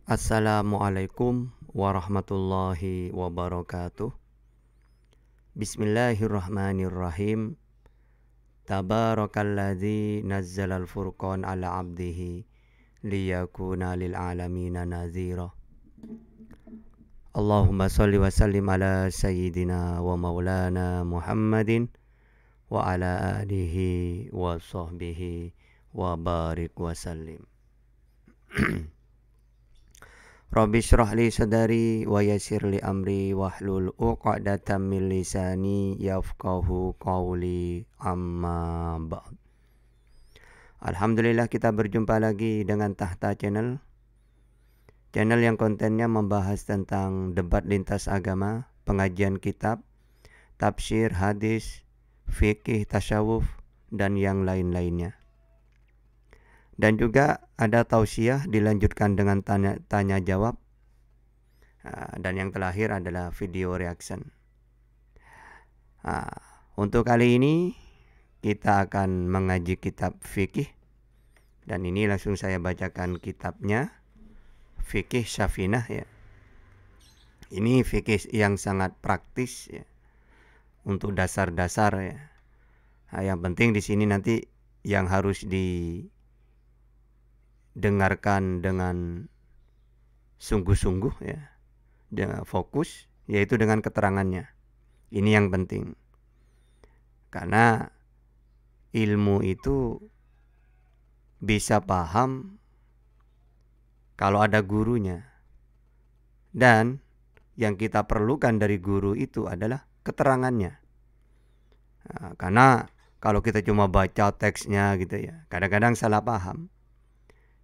Assalamualaikum warahmatullahi wabarakatuh. Bismillahirrahmanirrahim. Tabarakalladzi nazzalal furqan ala abdihi liyakuna lil alamina nazira. Allahumma salli wa sallim ala sayyidina wa maulana Muhammadin wa ala alihi wa sahbihi wa barik wa sallim. Rabbi syrah li sadari wa yassir li amri wahlul 'uqdatam min lisani yafqahu qawli amma ba'd. Alhamdulillah kita berjumpa lagi dengan Tahta Channel. Channel yang kontennya membahas tentang debat lintas agama, pengajian kitab, tafsir, hadis, fikih, tasyawuf, dan yang lain-lainnya. Dan juga ada tausiah dilanjutkan dengan tanya jawab. Dan yang terakhir adalah video reaction. Untuk kali ini kita akan mengaji kitab fikih. Dan ini langsung saya bacakan kitabnya. Fikih Syafinah ya. Ini fikih yang sangat praktis ya. Untuk dasar-dasar ya. Yang penting di sini nanti yang harus dengarkan dengan sungguh-sungguh ya, dengan fokus, yaitu dengan keterangannya. Ini yang penting, karena ilmu itu bisa paham kalau ada gurunya, dan yang kita perlukan dari guru itu adalah keterangannya. Karena kalau kita cuma baca teksnya gitu ya, kadang-kadang salah paham.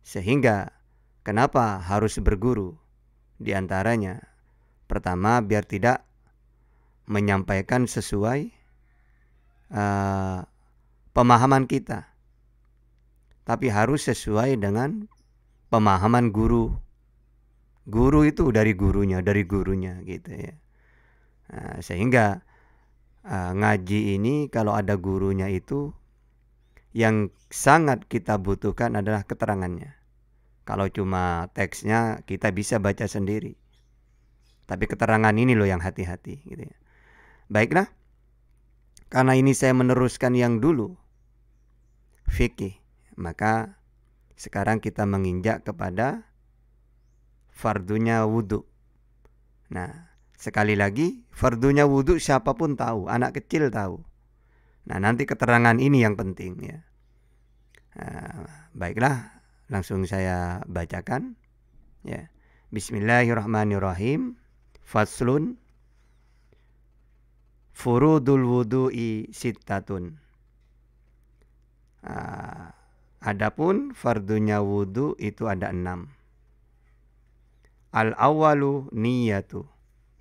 Sehingga kenapa harus berguru? Di antaranya, pertama biar tidak menyampaikan sesuai pemahaman kita, tapi harus sesuai dengan pemahaman guru. Guru itu dari gurunya gitu ya. Sehingga ngaji ini kalau ada gurunya itu, yang sangat kita butuhkan adalah keterangannya. Kalau cuma teksnya kita bisa baca sendiri, tapi keterangan ini loh yang hati-hati gitu ya. Baiklah, karena ini saya meneruskan yang dulu fikih, maka sekarang kita menginjak kepada fardunya wudhu. Nah, sekali lagi, fardunya wudhu siapapun tahu, anak kecil tahu. Nah, nanti keterangan ini yang penting ya. Baiklah, langsung saya bacakan ya. Bismillahirrahmanirrahim. Faslun furudul wudu'i sittatun. Adapun fardunya wudu itu ada 6. Al-awwalu niyatu.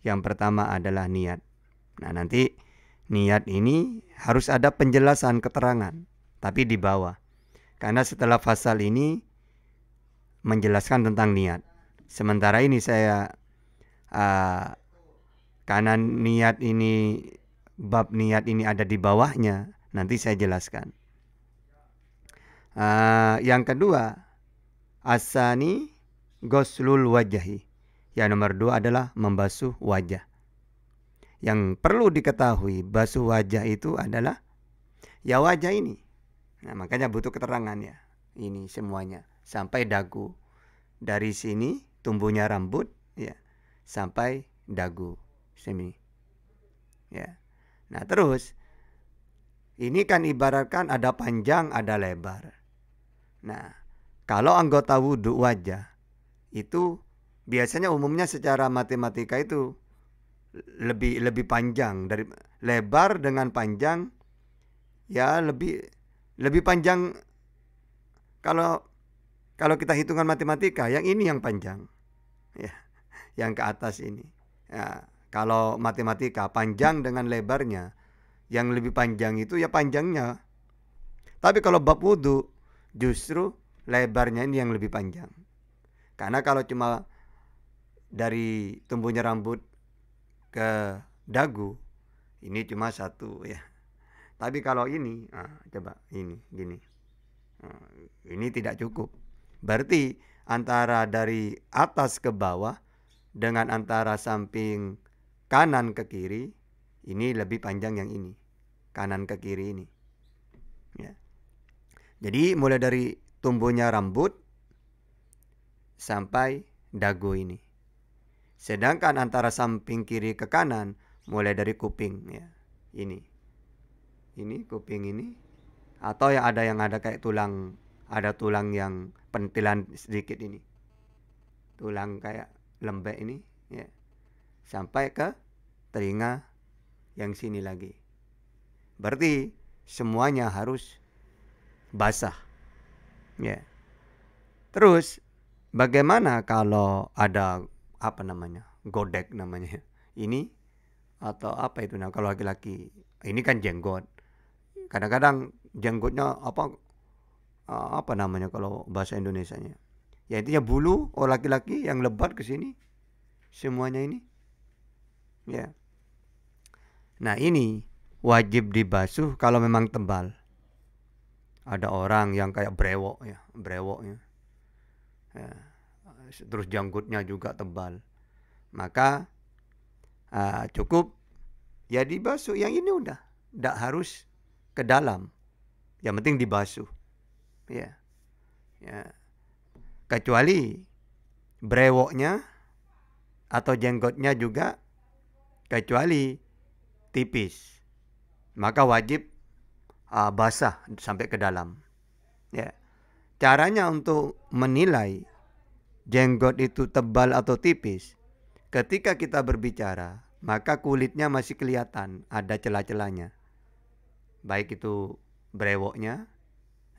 Yang pertama adalah niat. Nah, nanti niat ini harus ada penjelasan, keterangan, tapi di bawah. Karena setelah pasal ini menjelaskan tentang niat. Sementara ini saya karena niat ini, bab niat ini ada di bawahnya, nanti saya jelaskan. Yang kedua, asani ghuslul wajhi. Yang nomor 2 adalah membasuh wajah. Yang perlu diketahui, basuh wajah itu adalah ya wajah ini. Nah, makanya butuh keterangan ya. Ini semuanya sampai dagu. Dari sini tumbuhnya rambut ya sampai dagu sini. Ya. Nah, terus ini kan ibaratkan ada panjang, ada lebar. Nah, kalau anggota wudhu wajah itu biasanya umumnya secara matematika itu lebih panjang dari lebar dengan panjang ya, lebih panjang. Kalau kita hitungan matematika, yang ini yang panjang ya, yang ke atas ini ya. Kalau matematika panjang dengan lebarnya, yang lebih panjang itu ya panjangnya. Tapi kalau bab wudu justru lebarnya ini yang lebih panjang. Karena kalau cuma dari tumbuhnya rambut ke dagu, ini cuma satu ya. Tapi kalau ini, coba ini gini, ini tidak cukup. Berarti antara dari atas ke bawah dengan antara samping kanan ke kiri, ini lebih panjang yang ini, kanan ke kiri ini. Ya. Jadi mulai dari tumbuhnya rambut sampai dagu ini. Sedangkan antara samping kiri ke kanan mulai dari kuping ya. Ini kuping ini, atau yang ada kayak tulang, ada tulang yang pentilan sedikit ini. Tulang kayak lembek ini ya. Sampai ke telinga yang sini lagi. Berarti semuanya harus basah. Ya. Terus bagaimana kalau ada godek namanya. Ini atau apa itu kalau laki-laki. Ini kan jenggot. Kadang-kadang jenggotnya apa namanya kalau bahasa Indonesianya. Ya intinya bulu laki-laki yang lebat ke sini. Semuanya ini. Ya. Nah, ini wajib dibasuh kalau memang tebal. Ada orang yang kayak brewok ya. Ya. Terus janggutnya juga tebal, maka cukup ya dibasuh. Yang ini udah tidak harus ke dalam, yang penting dibasuh ya. Kecuali brewoknya atau jenggotnya juga kecuali tipis, maka wajib basah sampai ke dalam ya. Caranya untuk menilai jenggot itu tebal atau tipis, ketika kita berbicara, maka kulitnya masih kelihatan ada celah-celahnya. Baik itu brewoknya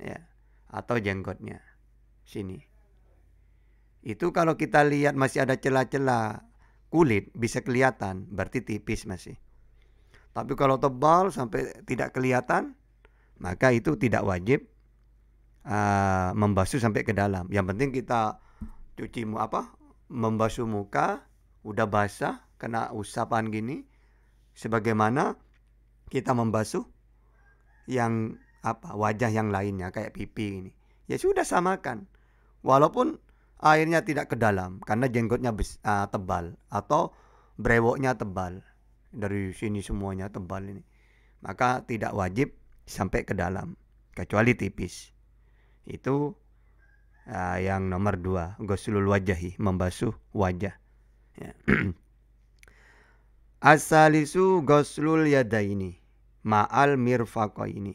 ya, atau jenggotnya. Sini. Itu kalau kita lihat masih ada celah-celah kulit bisa kelihatan, berarti tipis masih. Tapi kalau tebal sampai tidak kelihatan, maka itu tidak wajib membasuh sampai ke dalam. Yang penting kita membasuh muka udah basah kena usapan gini, sebagaimana kita membasuh yang wajah yang lainnya kayak pipi ini. Ya sudah samakan, walaupun airnya tidak ke dalam karena jenggotnya tebal atau brewoknya tebal, dari sini semuanya tebal ini, maka tidak wajib sampai ke dalam kecuali tipis. Itu yang nomor 2, ghuslul wajahi, membasuh wajah ya. As-salisu ghuslul yadaini ma'al mirfaqaini.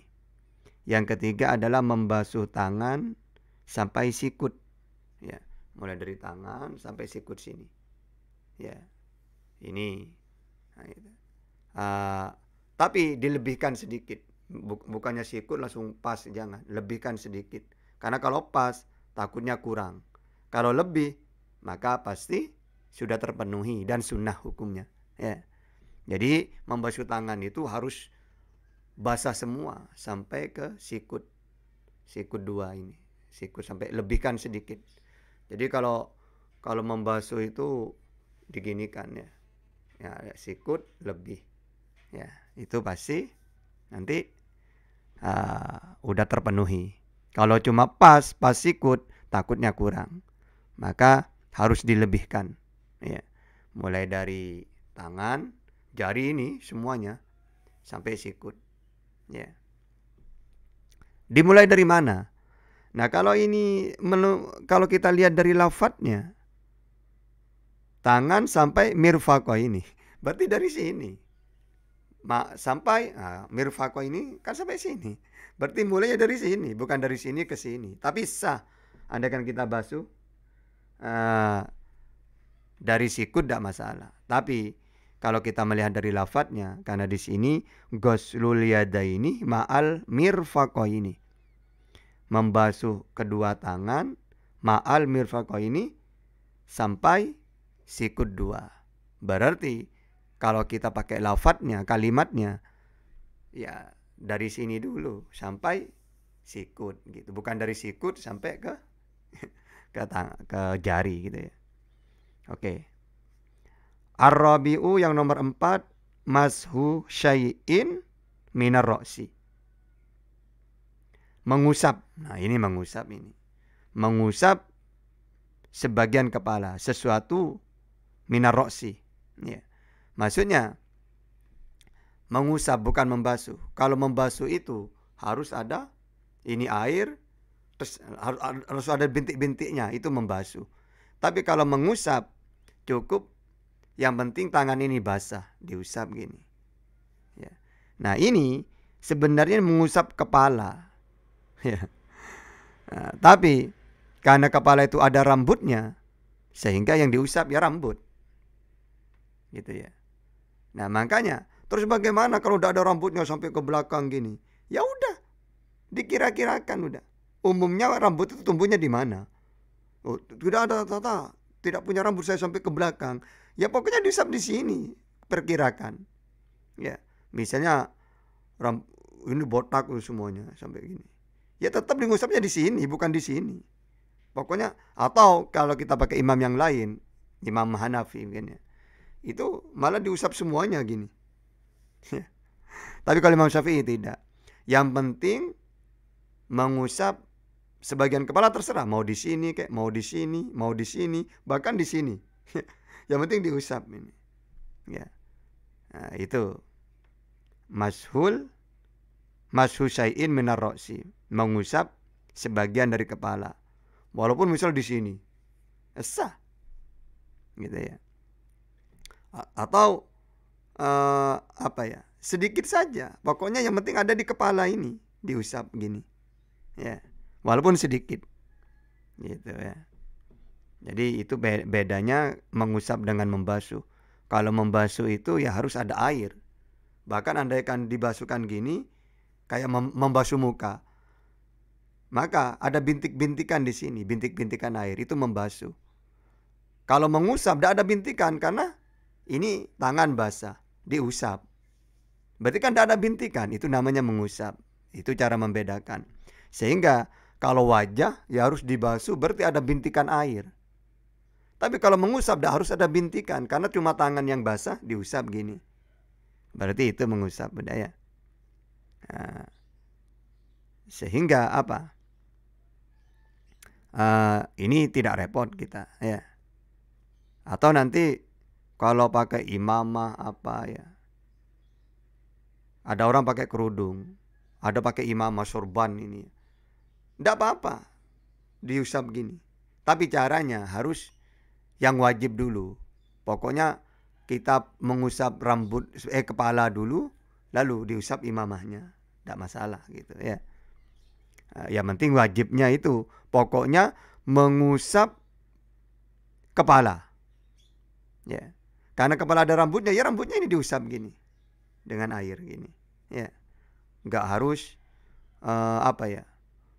Yang ketiga adalah membasuh tangan sampai sikut ya, mulai dari tangan sampai sikut sini ya. Ini tapi dilebihkan sedikit, bukannya sikut langsung pas, jangan, lebihkan sedikit, karena kalau pas takutnya kurang. Kalau lebih, maka pasti sudah terpenuhi dan sunnah hukumnya ya. Jadi membasuh tangan itu harus basah semua sampai ke sikut 2 ini, sikut sampai lebihkan sedikit. Jadi kalau membasuh itu diginikan ya, sikut lebih ya, itu pasti nanti udah terpenuhi. Kalau cuma pas sikut takutnya kurang, maka harus dilebihkan ya. Mulai dari tangan, jari ini semuanya sampai sikut ya. Dimulai dari mana? Nah, kalau kita lihat dari lafadznya, tangan sampai mirfaqah ini, berarti dari sini sampai mirfaqah ini kan sampai sini. Berarti mulainya dari sini, bukan dari sini ke sini. Tapi sah andaikan kita basuh dari sikut tidak masalah. Tapi kalau kita melihat dari lafadznya, karena di sini ghuslul yadaini ma'al mirfaqaini, membasuh kedua tangan ma'al mirfaqaini sampai sikut 2. Berarti kalau kita pakai lafadznya, kalimatnya ya dari sini dulu sampai sikut gitu, bukan dari sikut sampai ke jari gitu ya. Oke. Ar-rabi'u yang nomor 4, mashu syai'in minar ro'si, mengusap. Nah, ini mengusap ini. Mengusap sebagian kepala, sesuatu minar roksi. Ya. Maksudnya mengusap bukan membasuh. Kalau membasuh itu harus ada ini air, terus harus ada bintik-bintiknya, itu membasuh. Tapi kalau mengusap cukup, yang penting tangan ini basah, diusap gini. Ya. Nah ini sebenarnya mengusap kepala. Ya. Nah, tapi karena kepala itu ada rambutnya, sehingga yang diusap ya rambut. Gitu ya. Nah makanya, terus bagaimana kalau udah ada rambutnya sampai ke belakang gini? Ya udah, dikira-kirakan udah. Umumnya rambut itu tumbuhnya di mana? Oh, tidak ada tata, tidak punya rambut saya sampai ke belakang. Ya pokoknya diusap di sini, perkirakan. Ya, misalnya ini botak semuanya sampai gini. Ya tetap diusapnya di sini, bukan di sini. Pokoknya, atau kalau kita pakai imam yang lain, Imam Hanafi kan ya, itu malah diusap semuanya gini. Tapi kalau Imam Syafi'i tidak. Yang penting mengusap sebagian kepala, terserah mau di sini kayak mau di sini, mau di sini, bahkan di sini. Yang penting diusap ini. Ya. Nah, itu mashu syai'in minar ra'si, mengusap sebagian dari kepala. Walaupun misal di sini. Sah. Gitu ya. Atau apa ya? Sedikit saja. Pokoknya yang penting ada di kepala ini, diusap gini. Ya. Walaupun sedikit. Gitu ya. Jadi itu bedanya mengusap dengan membasuh. Kalau membasuh itu ya harus ada air. Bahkan andaikan dibasuhkan gini, kayak membasuh muka, maka ada bintik-bintikan di sini, bintik-bintikan air, itu membasuh. Kalau mengusap tidak ada bintikan karena ini tangan basah, diusap. Berarti kan tidak ada bintikan, itu namanya mengusap. Itu cara membedakan. Sehingga kalau wajah ya harus dibasuh, berarti ada bintikan air. Tapi kalau mengusap tidak harus ada bintikan, karena cuma tangan yang basah diusap gini. Berarti itu mengusap budaya. Nah, sehingga apa? Ini tidak repot kita ya. Atau nanti kalau pakai imamah apa ya, ada orang pakai kerudung, ada pakai imamah sorban ini, tidak apa-apa diusap gini. Tapi caranya harus yang wajib dulu. Pokoknya kita mengusap kepala dulu, lalu diusap imamahnya, tidak masalah gitu ya. Yang penting wajibnya itu pokoknya mengusap kepala. Ya. Karena kepala ada rambutnya, ya rambutnya ini diusap gini dengan air gini. Ya. Enggak harus apa ya?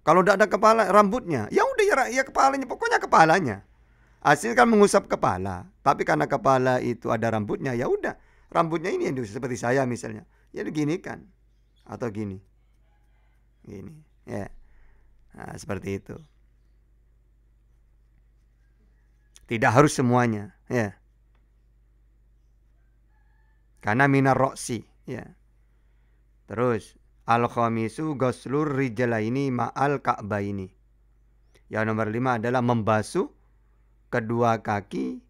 Kalau tidak ada kepala rambutnya, ya udah ya kepalanya, pokoknya kepalanya. Asli kan mengusap kepala, tapi karena kepala itu ada rambutnya, ya udah rambutnya ini yang diusap, seperti saya misalnya. Ya begini kan, atau gini. Gini, ya. Nah, seperti itu. Tidak harus semuanya, ya. Karena minar roksi, ya. Terus al-khamisu ghuslur rijlaini ma'al ka'baini. Yang nomor 5 adalah membasuh kedua kaki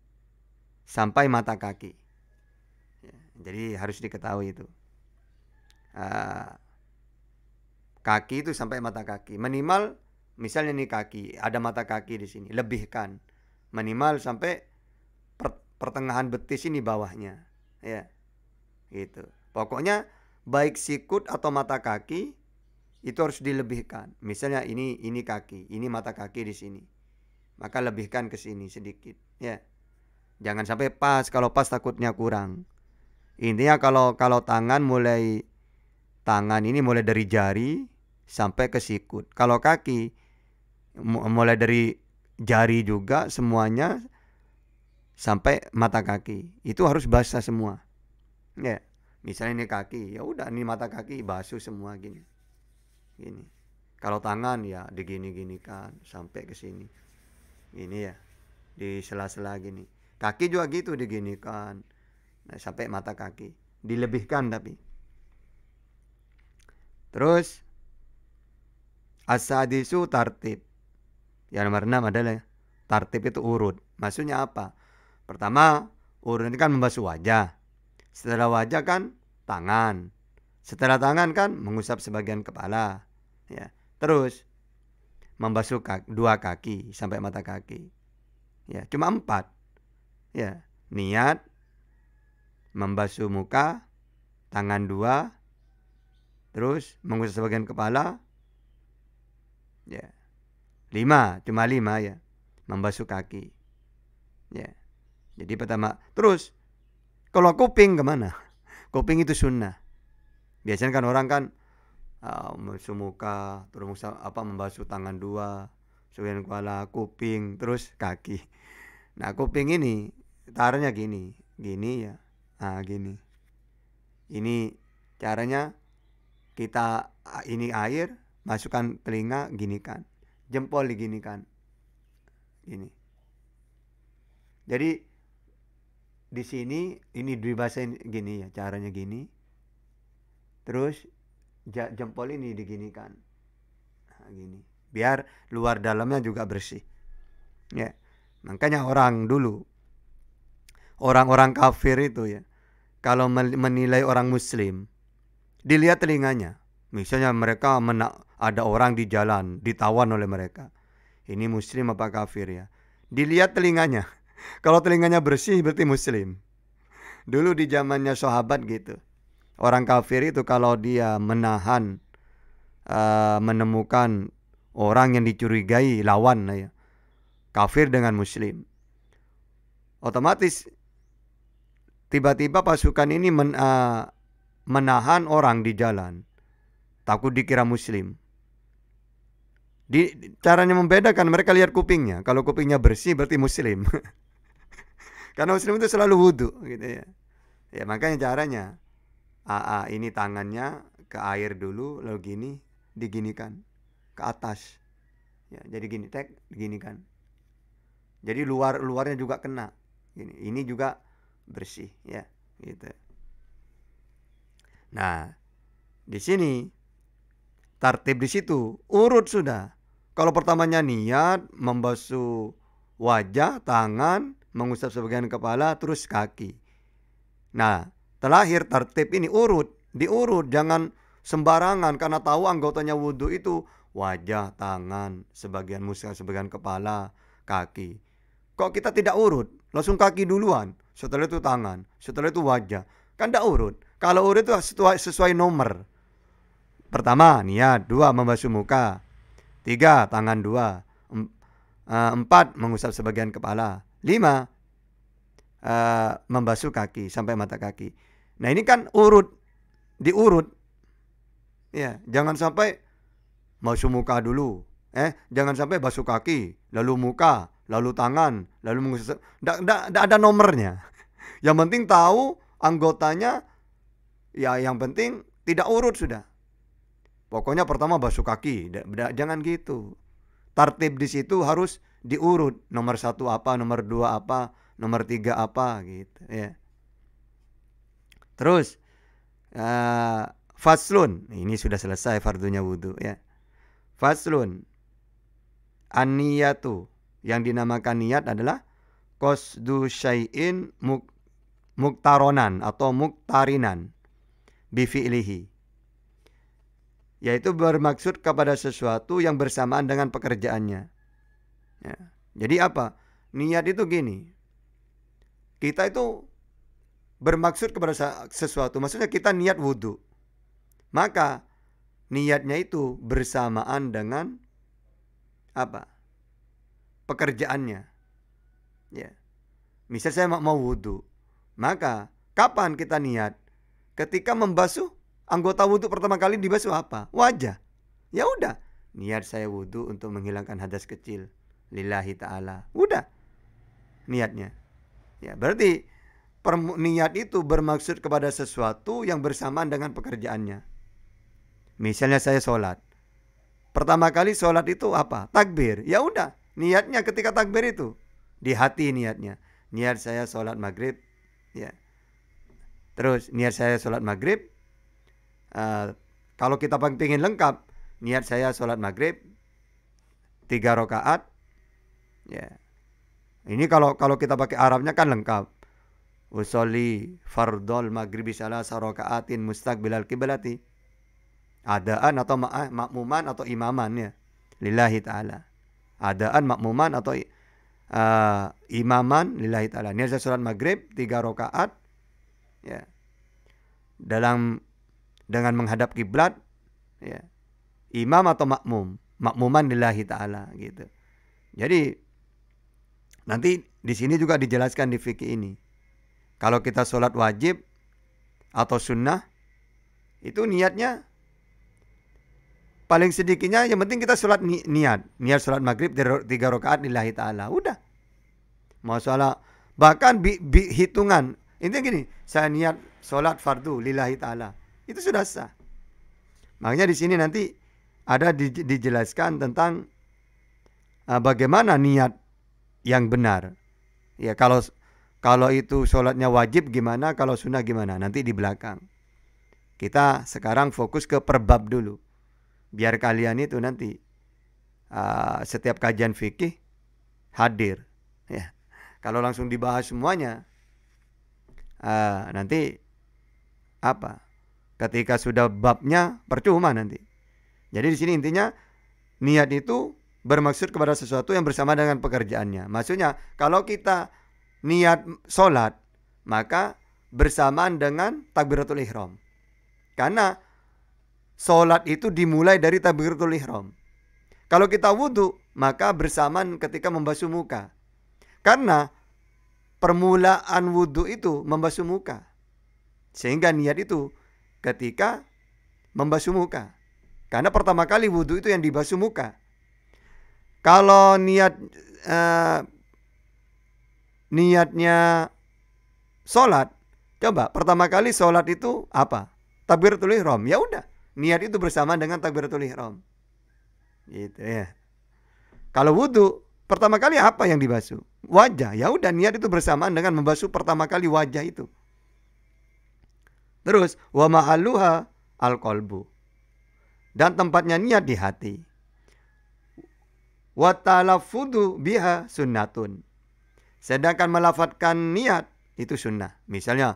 sampai mata kaki. Ya, jadi harus diketahui itu. Kaki itu sampai mata kaki. Minimal misalnya nih kaki, ada mata kaki di sini, lebihkan. Minimal sampai pertengahan betis ini bawahnya. Ya. Gitu. Pokoknya baik sikut atau mata kaki itu harus dilebihkan. Misalnya ini kaki, ini mata kaki di sini. Maka lebihkan ke sini sedikit, ya. Jangan sampai pas, kalau pas takutnya kurang. Intinya kalau tangan ini mulai dari jari sampai ke sikut. Kalau kaki mulai dari jari juga semuanya sampai mata kaki. Itu harus basah semua. Ya. Misalnya ini kaki, ya udah ini mata kaki basuh semua gini. Gini. Kalau tangan ya digini-ginikan sampai ke sini. Ini ya. Di sela-sela gini. Kaki juga gitu diginikan. Nah, sampai mata kaki. Dilebihkan tapi. Terus as-sadisu tartib. Yang nomor 6 adalah Tartib itu urut. Maksudnya apa? Pertama, urut ini kan membasuh wajah. Setelah wajah kan tangan. Setelah tangan kan mengusap sebagian kepala. Ya. Terus membasuh dua kaki sampai mata kaki. Ya, cuma 4. Ya, niat membasuh muka, tangan 2, terus mengusap sebagian kepala. Ya. 5, cuma 5 ya. Membasuh kaki. Ya. Jadi pertama, terus kalau kuping kemana? Kuping itu sunnah. Biasanya kan orang kan membasuh muka, terus membasuh tangan 2, sebagian kepala, kuping, terus kaki. Nah, kuping ini caranya gini ya. Gini. Ini caranya kita ini air, masukkan telinga, ginikan. Jempol diginikan. Gini. Jadi di sini ini dibasahin gini ya, caranya gini. Terus jempol ini diginikan. Gini. Biar luar dalamnya juga bersih. Ya. Makanya orang kafir itu ya, kalau menilai orang muslim, dilihat telinganya. Misalnya mereka ada orang di jalan, ditawan oleh mereka. Ini muslim apa kafir ya? Dilihat telinganya. Kalau telinganya bersih berarti muslim. Dulu di zamannya sahabat gitu. Orang kafir itu kalau dia menemukan orang yang dicurigai lawan ya, kafir dengan muslim, otomatis tiba-tiba pasukan ini menahan orang di jalan, takut dikira muslim. Caranya membedakan, mereka lihat kupingnya. Kalau kupingnya bersih berarti muslim. Karena muslim itu selalu wudu gitu ya. Ya makanya caranya ini tangannya ke air dulu, lalu gini, diginikan ke atas. Ya, jadi gini, diginikan. Jadi luarnya juga kena. Ini juga bersih ya, gitu. Nah, di sini tartib di situ urut sudah. Kalau pertamanya niat membasuh wajah, tangan, mengusap sebagian kepala, terus kaki. Nah, terakhir tartib ini diurut, jangan sembarangan karena tahu anggotanya wudhu itu wajah, tangan, sebagian muka, sebagian kepala, kaki. Kok kita tidak urut? Langsung kaki duluan, setelah itu tangan, setelah itu wajah. Kan tidak urut. Kalau urut itu sesuai nomor. Pertama, niat. 2, membasuh muka. 3, tangan 2. 4, mengusap sebagian kepala. 5, membasuh kaki sampai mata kaki. Nah, ini kan diurut. Ya, jangan sampai basuh muka dulu. Jangan sampai basuh kaki, lalu muka, lalu tangan, lalu mengusap. Tidak ada nomornya. Yang penting tahu anggotanya. Ya, yang penting tidak urut sudah. Pokoknya pertama basuh kaki, jangan gitu. Tartib di situ harus diurut. Nomor 1 apa, nomor 2 apa, nomor 3 apa gitu ya. Terus faslun, ini sudah selesai fardunya wudu ya. Faslun, an-niyatu, yang dinamakan niat adalah qasdu syai'in muktaronan atau muktarinan bifi'lihi, yaitu bermaksud kepada sesuatu yang bersamaan dengan pekerjaannya ya. Jadi apa? Niat itu gini, kita itu bermaksud kepada sesuatu, maksudnya kita niat wudu, maka niatnya itu bersamaan dengan apa? Pekerjaannya ya. Misal saya mau wudu, maka kapan kita niat? Ketika membasuh anggota wudu pertama kali, dibasuh apa? Wajah. Ya udah, niat saya wudu untuk menghilangkan hadas kecil lillahi ta'ala. Udah niatnya. Ya, berarti niat itu bermaksud kepada sesuatu yang bersamaan dengan pekerjaannya. Misalnya saya sholat. Pertama kali sholat itu apa? Takbir. Ya udah, niatnya ketika takbir itu di hati niatnya. Niat saya sholat maghrib. Ya. Terus niat saya sholat maghrib. Kalau kita pengen lengkap, niat saya sholat maghrib 3 rakaat. Ya. Ini kalau kita pakai Arabnya kan lengkap. Usolli fardol maghribi salasa rakaatin mustaqbilal kiblati. Adaan atau makmuman atau imaman ya. Lillahi ta'ala. Adaan, makmuman atau imaman lillahi ta'ala. Ini adalah sholat maghrib 3 rakaat ya. Dengan menghadap kiblat ya. Imam atau makmum, makmuman lillahi ta'ala gitu. Jadi nanti di sini juga dijelaskan di fikih ini. Kalau kita sholat wajib atau sunnah, itu niatnya paling sedikitnya yang penting kita sholat niat sholat maghrib 3 rakaat lillahi ta'ala. Udah. Mau sholat, bahkan hitungan. Intinya gini, saya niat sholat fardu lillahi ta'ala. Itu sudah sah. Makanya di sini nanti ada dijelaskan tentang bagaimana niat yang benar. Ya, kalau itu sholatnya wajib gimana, kalau sunnah gimana, nanti di belakang. Kita sekarang fokus ke perbab dulu. Biar kalian itu nanti setiap kajian fikih hadir. Ya. Kalau langsung dibahas semuanya, nanti ketika sudah babnya percuma nanti. Jadi di sini intinya niat itu bermaksud kepada sesuatu yang bersama dengan pekerjaannya. Maksudnya kalau kita niat sholat, maka bersamaan dengan takbiratul ihram. Karena sholat itu dimulai dari takbiratul ihram. Kalau kita wudhu, maka bersamaan ketika membasuh muka. Karena permulaan wudhu itu membasuh muka. Sehingga niat itu ketika membasuh muka. Karena pertama kali wudhu itu yang dibasuh muka. Kalau niatnya sholat, coba pertama kali sholat itu apa? Takbiratul ihram. Ya udah, niat itu bersama dengan takbiratul ihram. Gitu ya. Kalau wudhu, pertama kali apa yang dibasuh? Wajah. Ya udah, niat itu bersamaan dengan membasuh pertama kali wajah itu. Terus wa mahalluha al-qalbu. Dan tempatnya niat di hati. Wa talaffudu biha sunnatun. Sedangkan melafadzkan niat itu sunnah. Misalnya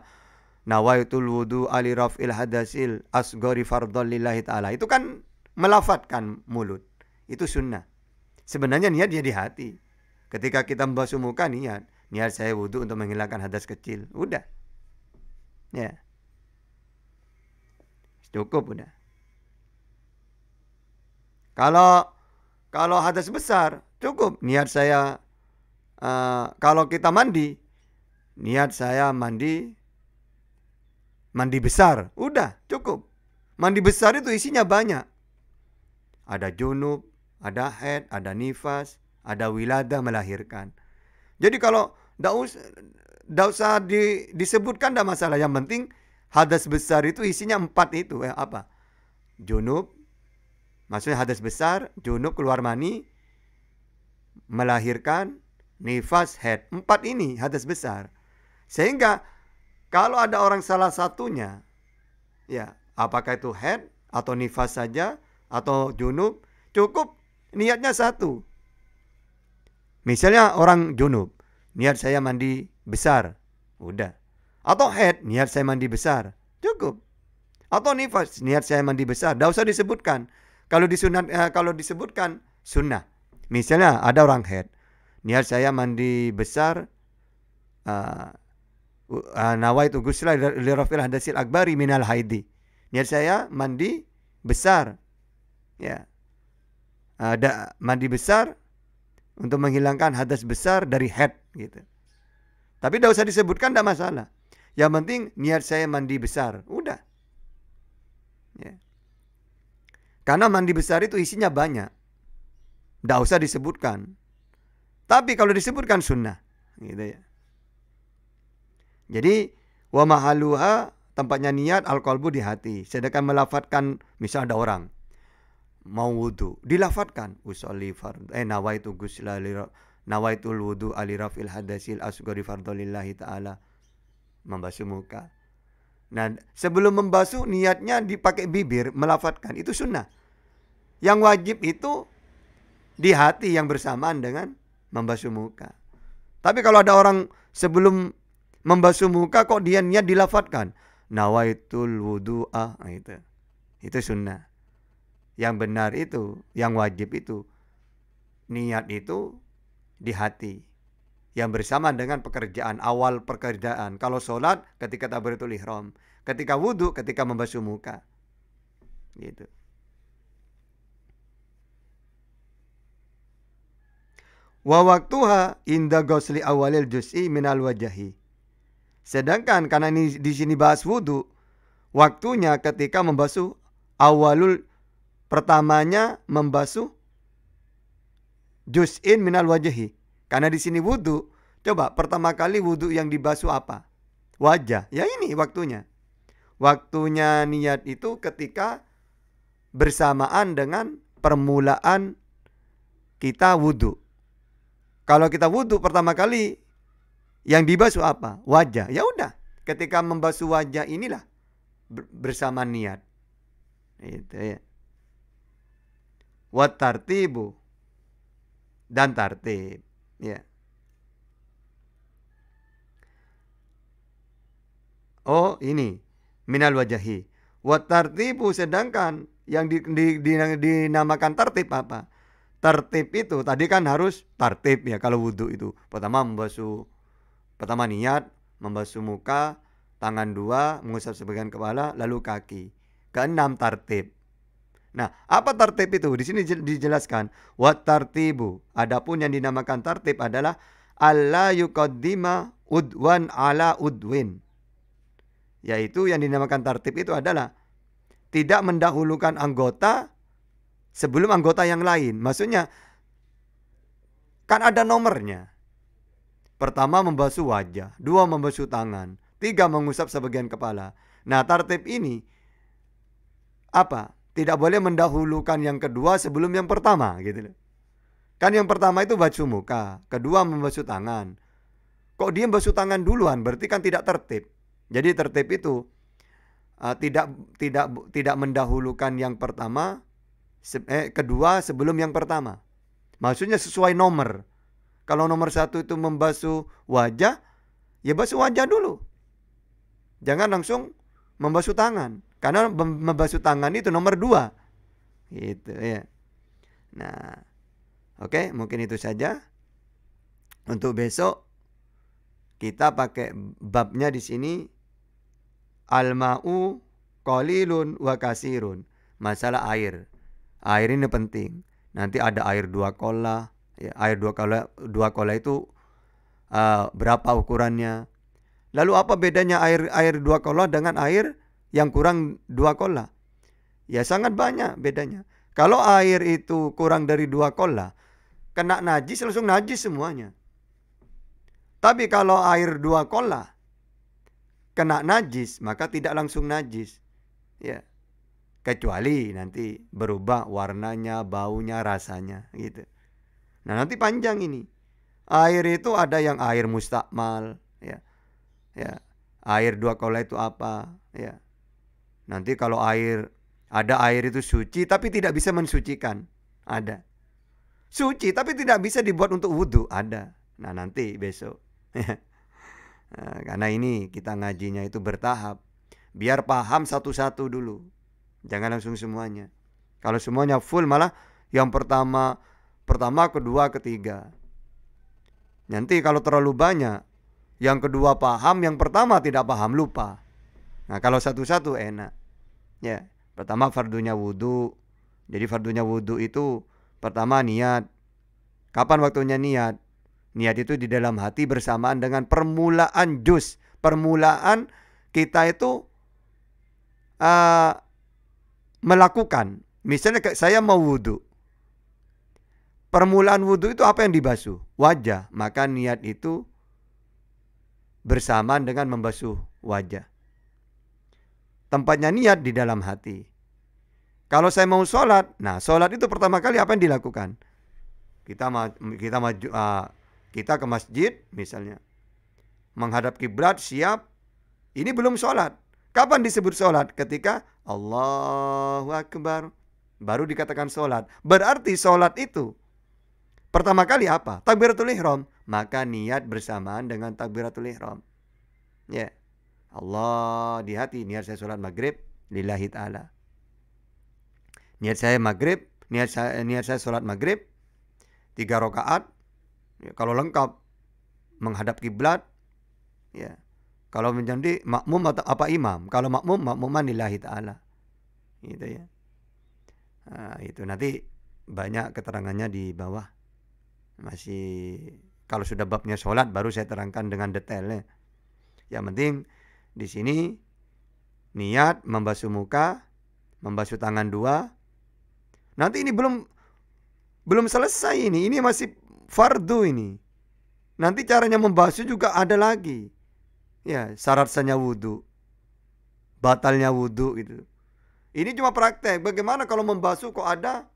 nawaitul wudu ali raf'il hadasil asghari fardhon lillahi ta'ala. Itu kan melafadzkan mulut. Itu sunnah. Sebenarnya niat dia di hati. Ketika kita membasuh muka niat saya wudu untuk menghilangkan hadas kecil. Udah. Ya. Cukup udah. Kalau hadas besar cukup niat saya. Kalau kita mandi, niat saya mandi besar, udah cukup. Mandi besar itu isinya banyak. Ada junub, ada haid, ada nifas, ada wilada melahirkan. Jadi kalau tidak usah disebutkan, tidak masalah. Yang penting hadas besar itu isinya 4 itu. Apa? Junub, maksudnya hadas besar, junub keluar mani, melahirkan, nifas, haid. 4 ini hadas besar. Sehingga kalau ada orang salah satunya, ya apakah itu haid atau nifas saja atau junub, cukup niatnya satu. Misalnya orang junub, niat saya mandi besar, udah. Atau haid, niat saya mandi besar, cukup. Atau nifas, niat saya mandi besar, tidak usah disebutkan. Kalau disebutkan sunnah. Misalnya ada orang haid, niat saya mandi besar, nawaitu ghusla li raf'il hadasil akbari minal haidi. Niat saya mandi besar, ya, mandi besar untuk menghilangkan hadas besar dari haid gitu. Tapi tidak usah disebutkan, tidak masalah. Yang penting niat saya mandi besar, udah. Ya. Karena mandi besar itu isinya banyak, tidak usah disebutkan. Tapi kalau disebutkan sunnah, gitu ya. Jadi wa mahaluha, tempatnya niat al-qalbu di hati. Sedangkan melafadzkan, misal ada orang mau wudu, dilafadzkan usolli fardhu nawaitu ghusla nawaitul wudu ali raf'il hadasil asghari fardhu lillahi ta'ala, membasuh muka. Nah, sebelum membasuh niatnya dipakai bibir melafadzkan, itu sunnah. Yang wajib itu di hati yang bersamaan dengan membasuh muka. Tapi kalau ada orang sebelum membasuh muka kok dia niat dilafatkan, nawaitul wudu'a, nah, itu sunnah. Yang benar itu, yang wajib itu, niat itu di hati, yang bersama dengan pekerjaan, awal pekerjaan. Kalau sholat ketika takbiratul ihram, ketika wudhu ketika membasuh muka, gitu. Wa waktuha inda ghusli awalil juz'i minal wajahi. Sedangkan karena ini di sini bahas wudhu, waktunya ketika membasuh awalul, pertamanya membasuh juz'in minal wajahi. Karena di sini wudhu, coba pertama kali wudhu yang dibasuh apa? Wajah. Ya ini waktunya. Waktunya niat itu ketika bersamaan dengan permulaan kita wudhu. Kalau kita wudhu pertama kali yang dibasuh apa? Wajah. Ya udah, ketika membasuh wajah inilah bersama niat. Itu ya. Wat tartibu, dan tartib. Ya. Oh, ini minal wajahi. Wat tartibu, sedangkan yang dinamakan tertib apa? Tertib itu tadi kan harus tertib ya kalau wudhu itu. Pertama niat, membasuh muka, tangan dua, mengusap sebagian kepala, lalu kaki. Keenam tertib. Nah, apa tertib itu? Di sini dijelaskan. Wat tartibu. Adapun yang dinamakan tertib adalah alla yuqaddima udwan ala udwin. Yaitu yang dinamakan tertib itu adalah tidak mendahulukan anggota sebelum anggota yang lain. Maksudnya kan ada nomornya. Pertama membasuh wajah, dua membasuh tangan, tiga mengusap sebagian kepala. Nah, tertib ini apa? Tidak boleh mendahulukan yang kedua sebelum yang pertama, gitu loh. Kan yang pertama itu basuh muka, kedua membasuh tangan. Kok dia membasuh tangan duluan? Berarti kan tidak tertib. Jadi tertib itu tidak mendahulukan yang pertama, kedua sebelum yang pertama. Maksudnya sesuai nomor. Kalau nomor satu itu membasuh wajah, ya basuh wajah dulu. Jangan langsung membasuh tangan. Karena membasuh tangan itu nomor 2. Gitu ya. Nah, oke, mungkin itu saja. Untuk besok kita pakai babnya di sini, al-ma'u qalilun wa kasirun. Masalah air. Air ini penting. Nanti ada air 2 kola. Ya, air 2 kola itu berapa ukurannya? Lalu apa bedanya air 2 kola dengan air yang kurang 2 kola? Ya sangat banyak bedanya. Kalau air itu kurang dari 2 kola, kena najis langsung najis semuanya. Tapi kalau air 2 kola kena najis, maka tidak langsung najis. Ya. Kecuali nanti berubah warnanya, baunya, rasanya gitu. Nah, nanti panjang ini. Air itu ada yang air mustakmal, ya. Ya. Air 2 kola itu apa? Ya. Nanti kalau ada air itu suci tapi tidak bisa mensucikan, ada. Suci tapi tidak bisa dibuat untuk wudhu, ada. Nah, nanti besok. Nah, karena ini kita ngajinya itu bertahap. Biar paham satu-satu dulu. Jangan langsung semuanya. Kalau semuanya full malah yang pertama, kedua, ketiga. Nanti kalau terlalu banyak, yang kedua paham, yang pertama tidak paham, lupa. Nah, kalau satu-satu enak. Ya, pertama fardunya wudhu. Jadi fardunya wudhu itu pertama niat. Kapan waktunya niat? Niat itu di dalam hati bersamaan dengan permulaan juz. Permulaan kita itu melakukan. Misalnya saya mau wudhu. Permulaan wudhu itu apa yang dibasuh? Wajah. Maka niat itu bersamaan dengan membasuh wajah. Tempatnya niat di dalam hati. Kalau saya mau sholat, nah sholat itu pertama kali apa yang dilakukan? Kita ke masjid misalnya, menghadap kiblat, siap. Ini belum sholat. Kapan disebut sholat? Ketika Allahu Akbar, baru dikatakan sholat. Berarti sholat itu pertama kali apa? Takbiratul ihram. maka niat bersamaan dengan takbiratul ihram. Ya. Allah di hati, niat saya sholat maghrib lillahi ta'ala. Niat saya maghrib, niat saya sholat maghrib 3 rakaat. Ya, kalau lengkap menghadap kiblat, ya. Kalau menjadi makmum atau apa imam, kalau makmuman lillahi ta'ala. Gitu ya. Nah, itu nanti banyak keterangannya di bawah. Masih kalau sudah babnya sholat baru saya terangkan dengan detailnya. Yang penting di sini niat membasuh muka, membasuh tangan 2. Nanti ini belum selesai ini. Ini masih fardu ini. Nanti caranya membasuh juga ada lagi. Ya, syarat sahnya wudu, batalnya wudu gitu. Ini cuma praktek. Bagaimana kalau membasuh kok ada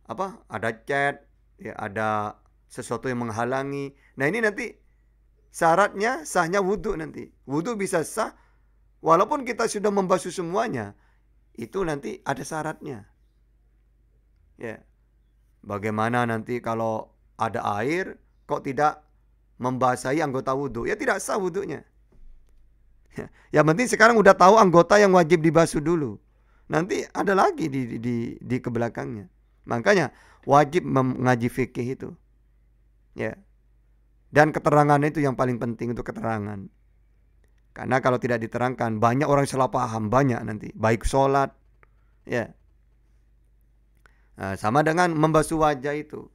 apa? Ada cat, ya, ada sesuatu yang menghalangi. Nah, ini nanti syaratnya sahnya wudu nanti. Wudu bisa sah walaupun kita sudah membasuh semuanya. Itu nanti ada syaratnya. Ya. Bagaimana nanti kalau ada air kok tidak membasahi anggota wudu? Ya tidak sah wudunya. Yang penting sekarang udah tahu anggota yang wajib dibasuh dulu. Nanti ada lagi di kebelakangnya. Makanya wajib mengaji fikih itu. Ya. Dan keterangan itu yang paling penting untuk keterangan. Karena kalau tidak diterangkan banyak orang salah paham, banyak nanti. Baik sholat, ya. Nah, sama dengan membasuh wajah itu.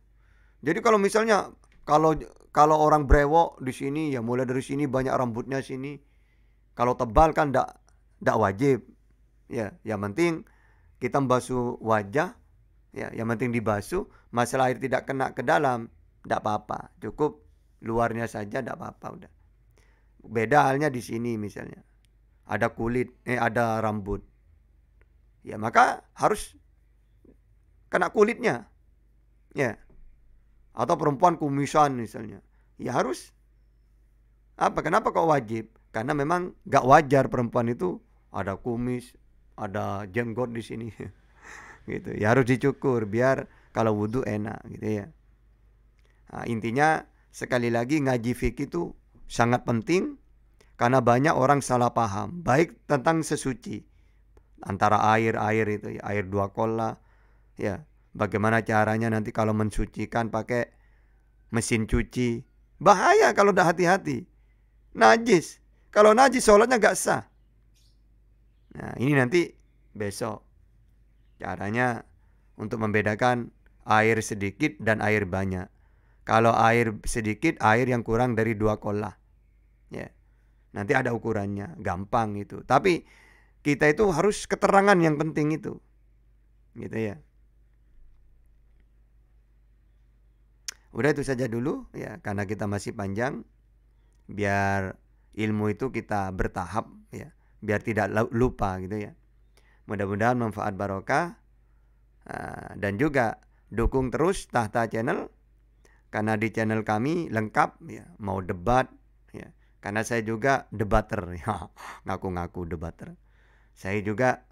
Jadi kalau misalnya kalau orang brewok di sini, ya mulai dari sini banyak rambutnya sini. Kalau tebal kan ndak wajib. Ya, yang penting kita membasuh wajah, ya, yang penting dibasuh, masalah air tidak kena ke dalam, ndak apa-apa. Cukup luarnya saja ndak apa-apa udah. Beda halnya di sini misalnya. Ada ada rambut. Ya, maka harus kena kulitnya. Ya. Atau perempuan kumisan misalnya. Ya harus. Apa? Kenapa kok wajib? Karena memang gak wajar perempuan itu ada kumis, ada jenggot di sini. Gitu. Ya harus dicukur biar kalau wudu enak gitu ya. Nah, intinya sekali lagi ngaji fikih itu sangat penting karena banyak orang salah paham baik tentang sesuci antara air itu ya, air 2 kola ya. Bagaimana caranya nanti kalau mensucikan pakai mesin cuci. Bahaya kalau udah hati-hati. Najis. Kalau najis sholatnya gak sah. Nah, ini nanti besok. Caranya untuk membedakan air sedikit dan air banyak. Kalau air sedikit, air yang kurang dari 2 kolah. Ya. Nanti ada ukurannya, gampang itu. Tapi kita itu harus keterangan yang penting itu. Gitu ya. Udah itu saja dulu ya, karena kita masih panjang. Biar ilmu itu kita bertahap ya, biar tidak lupa gitu ya. Mudah-mudahan manfaat barokah. Dan juga dukung terus Tahta Channel, karena di channel kami lengkap ya, mau debat ya. Karena saya juga debater ya, ngaku-ngaku debater. Saya juga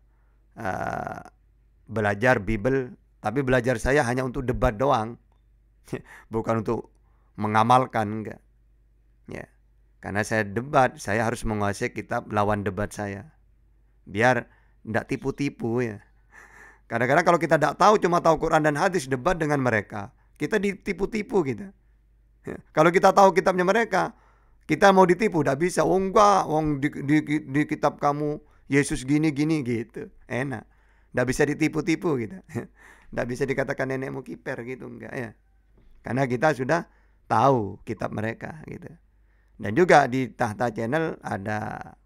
belajar Bible, tapi belajar saya hanya untuk debat doang. Bukan untuk mengamalkan, enggak. Ya. Karena saya debat, saya harus menguasai kitab lawan debat saya. Biar enggak tipu-tipu ya. Kadang-kadang kalau kita enggak tahu, cuma tahu Quran dan hadis, debat dengan mereka, kita ditipu-tipu kita. Ya. Kalau kita tahu kitabnya mereka, kita mau ditipu, enggak bisa. Oh enggak, di kitab kamu Yesus gini-gini gitu. Enak. Enggak bisa ditipu-tipu kita. Enggak bisa dikatakan nenekmu kiper gitu, enggak ya. Karena kita sudah tahu kitab mereka gitu. Dan juga di Tahta Channel ada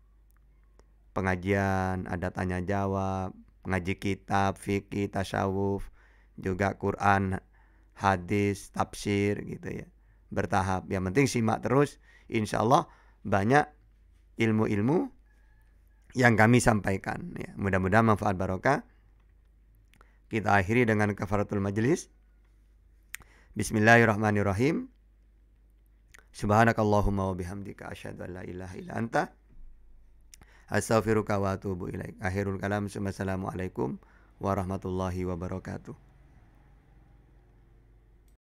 pengajian, ada tanya jawab, ngaji kitab, fikih, tasawuf, juga Quran, hadis, tafsir gitu ya. Bertahap. Yang penting simak terus, insya Allah banyak ilmu-ilmu yang kami sampaikan ya. Mudah-mudahan manfaat barokah. Kita akhiri dengan kafaratul majlis. Bismillahirrahmanirrahim. Subhanakallahumma wa bihamdika asyhadu an la ilaha illa anta astaghfiruka wa atubu ilaik. Akhirul kalam. Assalamualaikum warahmatullahi wabarakatuh.